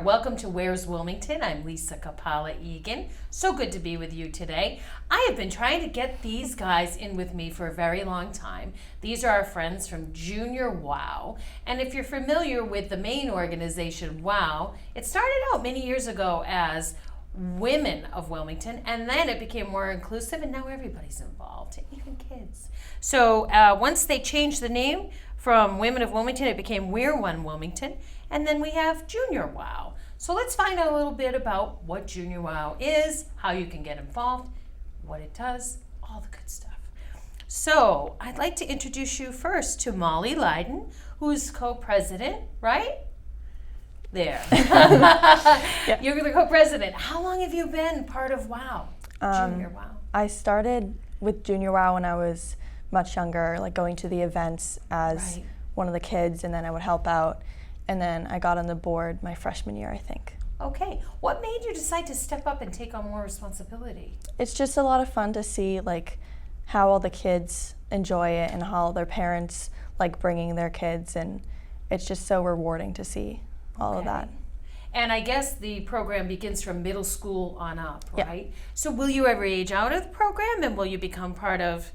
Welcome to Where's Wilmington? I'm Lisa Kapala-Egan. So good to be with you today. I have been trying to get these guys in with me for a very long time. These are our friends from Junior WOW. And if you're familiar with the main organization, WOW, it started out many years ago as Women of Wilmington, and then it became more inclusive, and now everybody's involved, even kids. So once they changed the name from Women of Wilmington, it became We're One Wilmington, and then we have Junior WOW. So let's find out a little bit about what Junior WOW is, how you can get involved, what it does, all the good stuff. So I'd like to introduce you first to Molly Lydon, who's co-president, right? There. Yeah. You're the co-president. How long have you been part of WOW, Junior WOW? I started with Junior WOW when I was much younger, like going to the events as one of the kids, and then I would help out. And then I got on the board my freshman year, I think. Okay. What made you decide to step up and take on more responsibility? It's just a lot of fun to see like how all the kids enjoy it and how their parents like bringing their kids, and it's just so rewarding to see all of that. And I guess the program begins from middle school on up, right? Yeah. So will you ever age out of the program, and will you become part of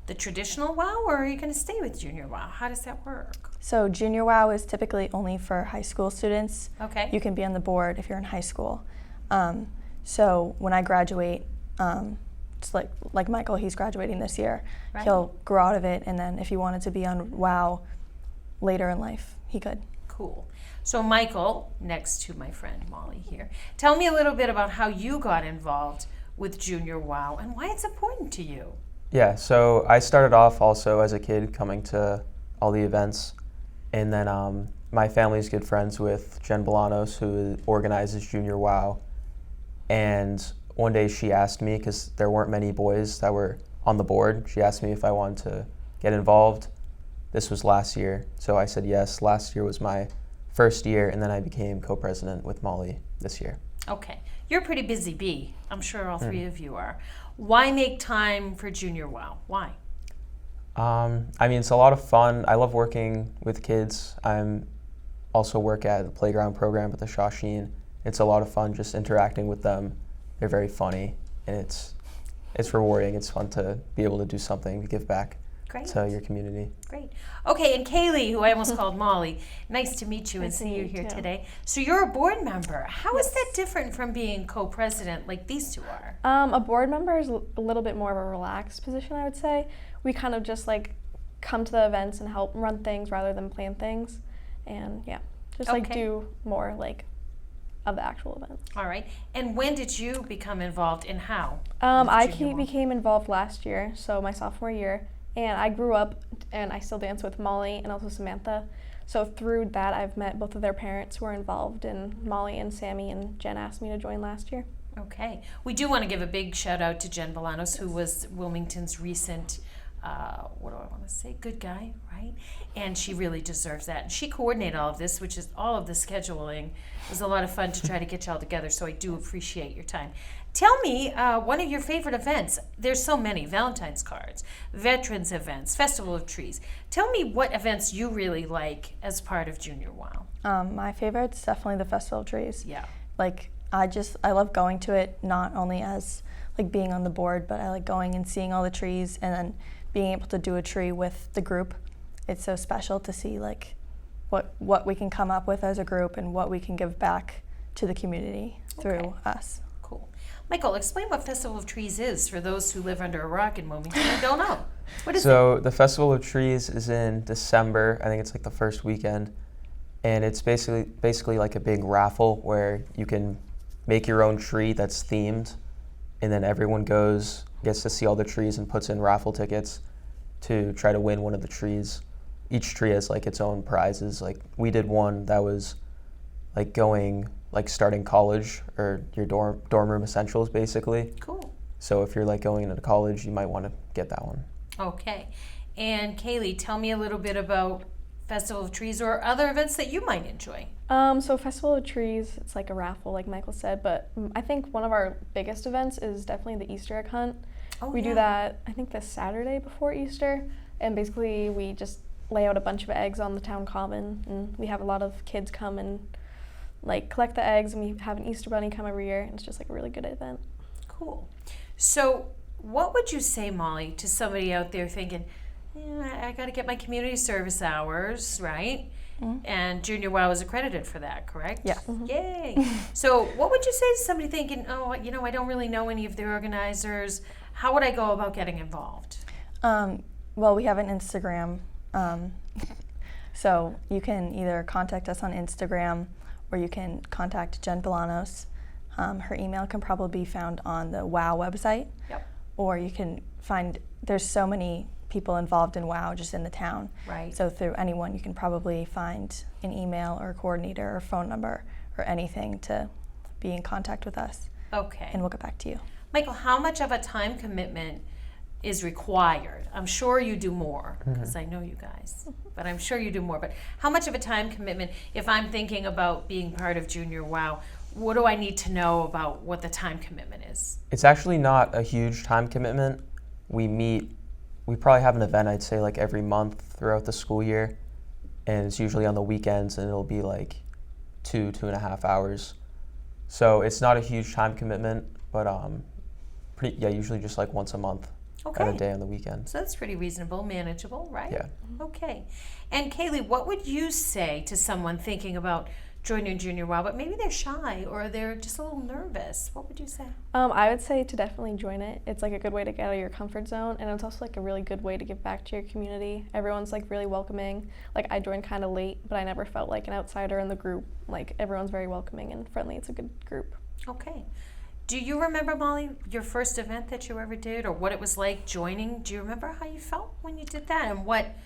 the traditional WOW, or are you going to stay with Junior WOW? How does that work? So Junior WOW is typically only for high school students. Okay. You can be on the board if you're in high school. So when I graduate, it's like Michael, he's graduating this year. Right. He'll grow out of it, and then if he wanted to be on WOW later in life, he could. Cool. So Michael, next to my friend Molly here, tell me a little bit about how you got involved with Junior WOW and why it's important to you. Yeah, so I started off also as a kid coming to all the events, and then my family's good friends with Jen Bolanos, who organizes Junior WOW, and one day she asked me, because there weren't many boys that were on the board, she asked me if I wanted to get involved. This was last year, so I said yes. Last year was my first year, and then I became co-president with Molly this year. Okay. You're a pretty busy bee. I'm sure all three of you are. Why make time for Junior WOW? Why? I mean, it's a lot of fun. I love working with kids. I also work at the playground program at the Shawsheen. It's a lot of fun just interacting with them. They're very funny, and it's rewarding. It's fun to be able to do something to give back to your community. Great. Okay, and Kaylee, who I almost called Molly, nice to meet you and see you here today. So you're a board member. How is that different from being co-president like these two are? A board member is a little bit more of a relaxed position, I would say. We kind of just like come to the events and help run things rather than plan things, and just like do more like of the actual event. All right. And when did you become involved, and how? I became involved last year, so my sophomore year. And I grew up, and I still dance with Molly and also Samantha. So through that, I've met both of their parents who are involved, and Molly and Sammy and Jen asked me to join last year. Okay. We do want to give a big shout out to Jen Bolanos, who was Wilmington's recent, what do I want to say, good guy, right? And she really deserves that. And she coordinated all of this, which is all of the scheduling. It was a lot of fun to try to get you all together, so I do appreciate your time. Tell me one of your favorite events. There's so many: Valentine's cards, veterans events, Festival of Trees. Tell me what events you really like as part of Junior WOW. My favorite's definitely the Festival of Trees. Yeah. Like I love going to it, not only as like being on the board, but I like going and seeing all the trees and then being able to do a tree with the group. It's so special to see like what we can come up with as a group and what we can give back to the community through us. Cool. Michael, explain what Festival of Trees is for those who live under a rock in Wilmington and don't know. What is it? So the Festival of Trees is in December. I think it's like the first weekend, and it's basically like a big raffle where you can make your own tree that's themed, and then everyone gets to see all the trees and puts in raffle tickets to try to win one of the trees. Each tree has like its own prizes. Like we did one that was like starting college, or your dorm room essentials basically. Cool. So if you're like going into college, you might want to get that one. Okay. And Kaylee, tell me a little bit about Festival of Trees or other events that you might enjoy. So Festival of Trees, it's like a raffle, like Michael said, but I think one of our biggest events is definitely the Easter egg hunt. We do that, I think, this Saturday before Easter, and basically we just lay out a bunch of eggs on the town common, and we have a lot of kids come and like collect the eggs, and we have an Easter bunny come every year, and it's just like a really good event. Cool. So what would you say, Molly, to somebody out there thinking, yeah, I got to get my community service hours, right? And Junior WOW is accredited for that, correct? Yeah. Yay. So what would you say to somebody thinking, oh, I don't really know any of the organizers. How would I go about getting involved? Well, we have an Instagram, so you can either contact us on Instagram or you can contact Jen Bolanos. Her email can probably be found on the WOW website. Yep. Or you can find, there's so many people involved in WOW just in the town. Right. So through anyone, you can probably find an email or a coordinator or phone number or anything to be in contact with us. Okay. And we'll get back to you. Michael, how much of a time commitment is required? I'm sure you do more, because I know you guys, but I'm sure you do more. But how much of a time commitment, if I'm thinking about being part of Junior WOW, what do I need to know about what the time commitment is? It's actually not a huge time commitment. We probably have an event, I'd say, like every month throughout the school year, and it's usually on the weekends, and it'll be like 2.5 hours. So it's not a huge time commitment, but usually just like once a month. Okay. And a day on the weekend. So that's pretty reasonable, manageable, right? Yeah. Okay. And Kaylee, what would you say to someone thinking about joining Junior WOW, but maybe they're shy or they're just a little nervous? What would you say? I would say to definitely join it. It's like a good way to get out of your comfort zone, and it's also like a really good way to give back to your community. Everyone's like really welcoming. Like I joined kind of late, but I never felt like an outsider in the group. Like everyone's very welcoming and friendly. It's a good group. Okay. Do you remember, Molly, your first event that you ever did, or what it was like joining? Do you remember how you felt when you did that and what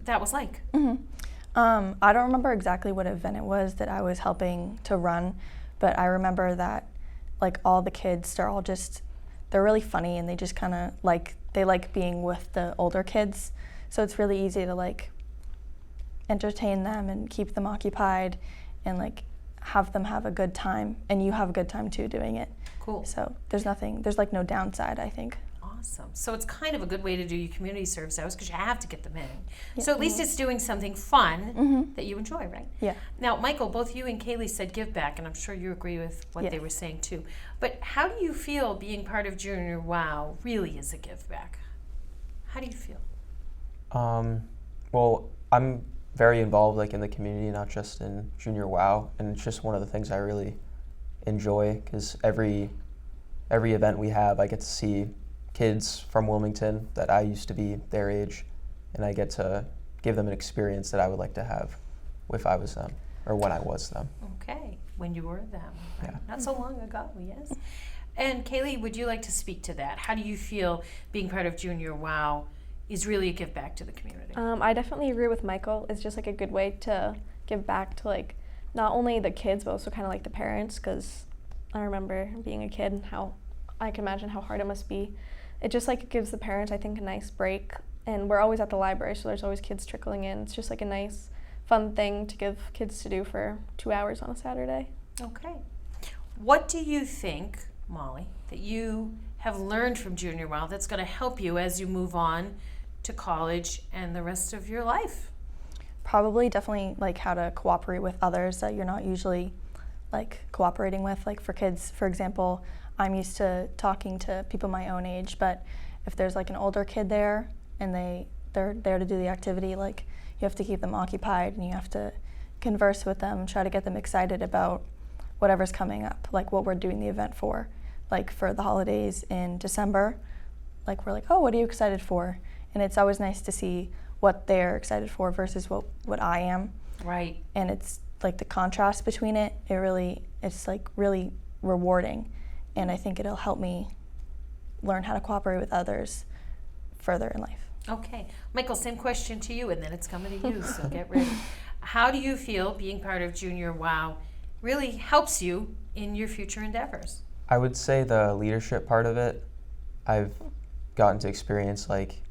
that was like? I don't remember exactly what event it was that I was helping to run, but I remember that like all the kids, they're really funny, and they just kind of like being with the older kids. So it's really easy to like entertain them and keep them occupied and like have them have a good time, and you have a good time too doing it. Cool. So there's like no downside, I think. Awesome. So it's kind of a good way to do your community service hours because you have to get them in. Yeah. So at least it's doing something fun that you enjoy, right? Yeah. Now, Michael, both you and Kaylee said give back, and I'm sure you agree with what Yes. they were saying too. But how do you feel being part of Junior WOW really is a give back? How do you feel? Well, I'm very involved like in the community, not just in Junior WOW, and it's just one of the things I really enjoy because every event we have, I get to see kids from Wilmington that I used to be their age, and I get to give them an experience that I would like to have if I was them or when I was them. Okay, when you were them, right? Yeah. Not so long ago, yes. And Kaylee, would you like to speak to that? How do you feel being part of Junior WOW is really a give back to the community? I definitely agree with Michael. It's just like a good way to give back to like not only the kids but also kind of like the parents, because I remember being a kid and how I can imagine how hard it must be. It just like gives the parents, I think, a nice break, and we're always at the library, so there's always kids trickling in. It's just like a nice fun thing to give kids to do for 2 hours on a Saturday. Okay. What do you think, Molly, that you have learned from Junior WOW that's going to help you as you move on to college and the rest of your life? Probably definitely like how to cooperate with others that you're not usually like cooperating with. Like for kids, for example, I'm used to talking to people my own age, but if there's like an older kid there and they're there to do the activity, like you have to keep them occupied and you have to converse with them, try to get them excited about whatever's coming up, like what we're doing the event for. Like for the holidays in December, like we're like, oh, what are you excited for? And it's always nice to see what they're excited for versus what I am. Right. And it's like the contrast between it's like really rewarding. And I think it'll help me learn how to cooperate with others further in life. Okay. Michael, same question to you, and then it's coming to you, so get ready. How do you feel being part of Junior WOW really helps you in your future endeavors? I would say the leadership part of it, I've gotten to experience like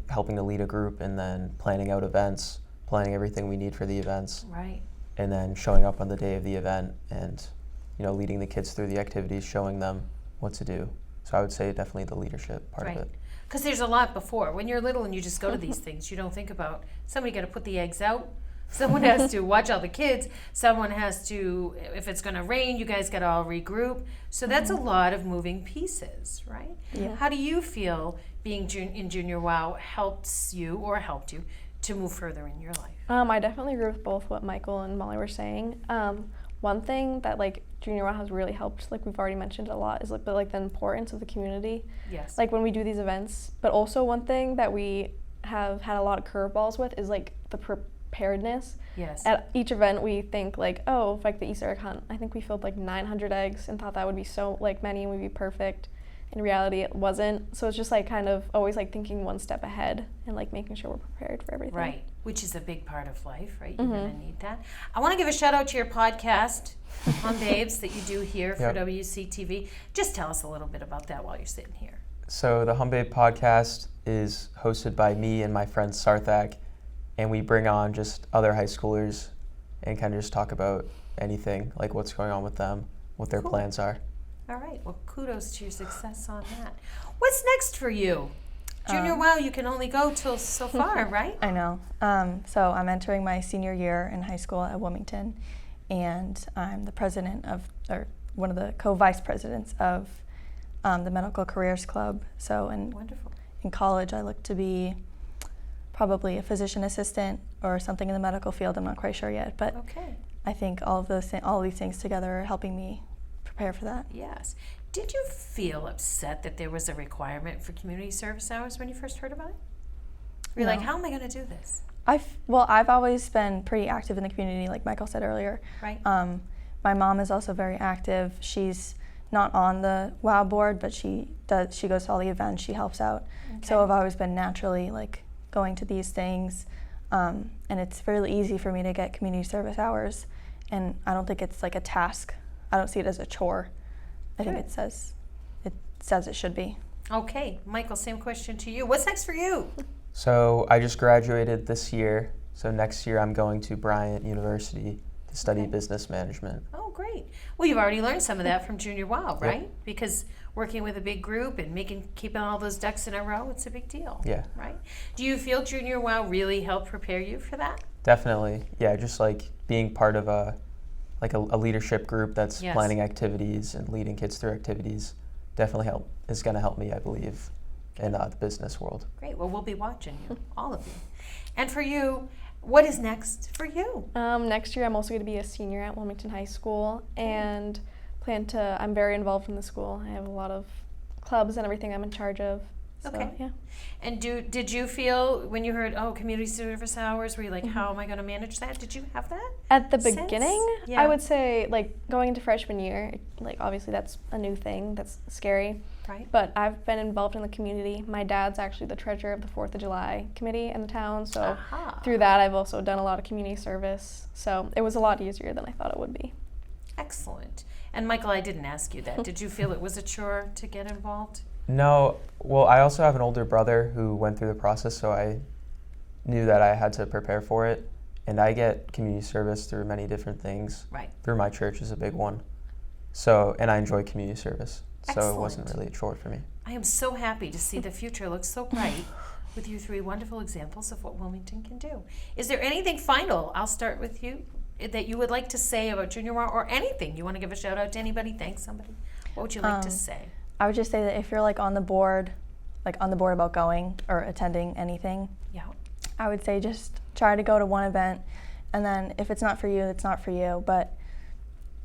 helping to lead a group and then planning out events, planning everything we need for the events, Right. and then showing up on the day of the event and leading the kids through the activities, showing them what to do. So I would say definitely the leadership part Right. of it. Because there's a lot before. When you're little and you just go to these things, you don't think about somebody got to put the eggs out, Someone has to watch all the kids. Someone has to, if it's going to rain, you guys got to all regroup. So that's a lot of moving pieces, right? Yeah. How do you feel being in Junior WOW helped you to move further in your life? I definitely agree with both what Michael and Molly were saying. One thing that like Junior WOW has really helped, like we've already mentioned a lot, is like the importance of the community. Yes. Like when we do these events. But also one thing that we have had a lot of curveballs with is like the preparedness. Yes. At each event we think like, oh, like the Easter egg hunt, I think we filled like 900 eggs and thought that would be so like many and would be perfect. In reality it wasn't. So it's just like kind of always like thinking one step ahead and like making sure we're prepared for everything. Right, which is a big part of life, right? You're going to need that. I want to give a shout out to your podcast, On Babes, that you do here for WCTV. Just tell us a little bit about that while you're sitting here. So the Humbabe podcast is hosted by me and my friend Sarthak, and we bring on just other high schoolers and kind of just talk about anything, like what's going on with them, what their plans are. All right, well, kudos to your success on that. What's next for you? Junior WOW, you can only go till so far, right? I know. So I'm entering my senior year in high school at Wilmington, and I'm the president of, or one of the co-vice presidents of the Medical Careers Club. So Wonderful. in college, I look to be probably a physician assistant or something in the medical field. I'm not quite sure yet, but Okay, I think all of these things together are helping me prepare for that. yes. Did you feel upset that there was a requirement for community service hours when you first heard about it? Were you No. like, how am I going to do this? I've always been pretty active in the community, like Michael said earlier. Right. My mom is also very active. She's not on the WOW board, but she goes to all the events. She helps out. So I've always been naturally like going to these things, and it's really easy for me to get community service hours. And I don't think it's like a task. I don't see it as a chore. I think Good. it says it should be. Okay, Michael, same question to you. What's next for you? So I just graduated this year, so next year I'm going to Bryant University to study business management. Oh, great. Well, you've already learned some of that from Junior WOW, right? Because working with a big group and keeping all those ducks in a row, it's a big deal. Yeah. Right? Do you feel Junior WOW really helped prepare you for that? Definitely, yeah, just like being part of a leadership group that's Yes. planning activities and leading kids through activities definitely is going to help me, I believe, in the business world. Great. Well, we'll be watching you, all of you. And for you, what is next for you? Next year I'm also going to be a senior at Wilmington High School and I'm very involved in the school. I have a lot of clubs and everything I'm in charge of. So, Okay. yeah. And did you feel when you heard, community service hours, were you like, how am I going to manage that? Did you have that? At the Sense? beginning, Yeah. I would say like going into freshman year, like obviously that's a new thing, that's scary. Right. But I've been involved in the community. My dad's actually the treasurer of the 4th of July committee in the town, so Aha. through that I've also done a lot of community service. So it was a lot easier than I thought it would be. Excellent. And Michael, I didn't ask you that. Did you feel it was a chore to get involved? No, well, I also have an older brother who went through the process, so I knew that I had to prepare for it. And I get community service through many different things. Right. Through my church is a big one. So, and I enjoy community service. So it wasn't Excellent. really a chore for me. I am so happy to see the future looks so bright with you three wonderful examples of what Wilmington can do. Is there anything final, I'll start with you, that you would like to say about Junior WOW, or anything? You want to give a shout out to anybody, thank somebody? What would you like to say? I would just say that if you're like on the board about going or attending anything, Yeah. I would say just try to go to one event, and then if it's not for you, it's not for you, but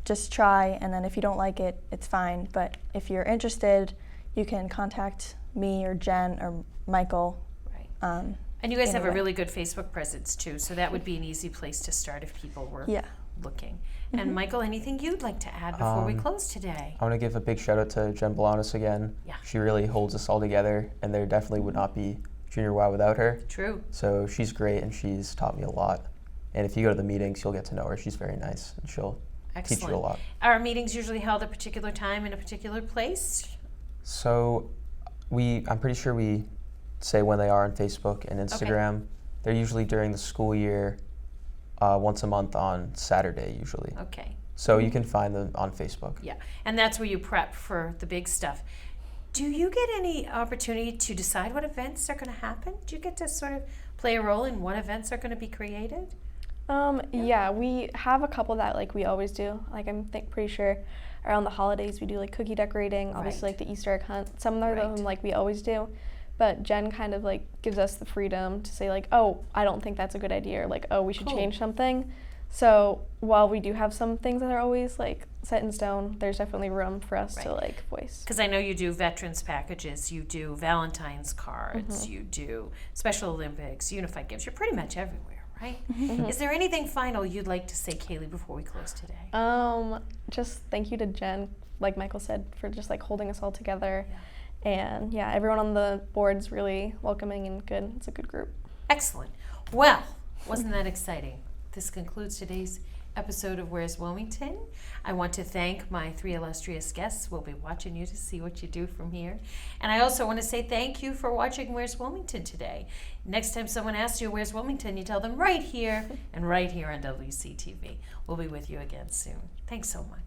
just try, and then if you don't like it, it's fine. But if you're interested, you can contact me or Jen or Michael. Right. And you guys in have a a way. really good Facebook presence too, so that would be an easy place to start if people were Yeah. looking. And Michael, anything you'd like to add before we close today? I want to give a big shout out to Jen Bolanos again. Yeah. She really holds us all together, and there definitely would not be Junior WOW without her. True. So she's great, and she's taught me a lot. And if you go to the meetings, you'll get to know her. She's very nice, and she'll teach you a Excellent. lot. Are meetings usually held at a particular time in a particular place? So I'm pretty sure we say when they are on Facebook and Instagram. They're usually during the school year, once a month on Saturday usually. Okay. So you can find them on Facebook. Yeah, and that's where you prep for the big stuff. Do you get any opportunity to decide what events are going to happen? Do you get to sort of play a role in what events are going to be created? Yeah, we have a couple that like we always do. Like I'm pretty sure around the holidays we do like cookie decorating, obviously Right. like the Easter egg hunt. Some of them Right. like we always do. But Jen kind of like gives us the freedom to say like, oh, I don't think that's a good idea, or like, oh, we should Cool. change something. So while we do have some things that are always like set in stone, there's definitely room for us to Right. like voice. Because I know you do veterans packages, you do Valentine's cards, you do Special Olympics, Unified Gifts. You're pretty much everywhere, right? Is there anything final you'd like to say, Kaylee, before we close today? Just thank you to Jen, like Michael said, for just like holding us all together. And yeah, everyone on the board's really welcoming and good. It's a good group. Excellent. Well, wasn't that exciting? This concludes today's episode of Where's Wilmington. I want to thank my 3 illustrious guests. We'll be watching you to see what you do from here. And I also want to say thank you for watching Where's Wilmington today. Next time someone asks you Where's Wilmington, you tell them right here and right here on WCTV. We'll be with you again soon. Thanks so much.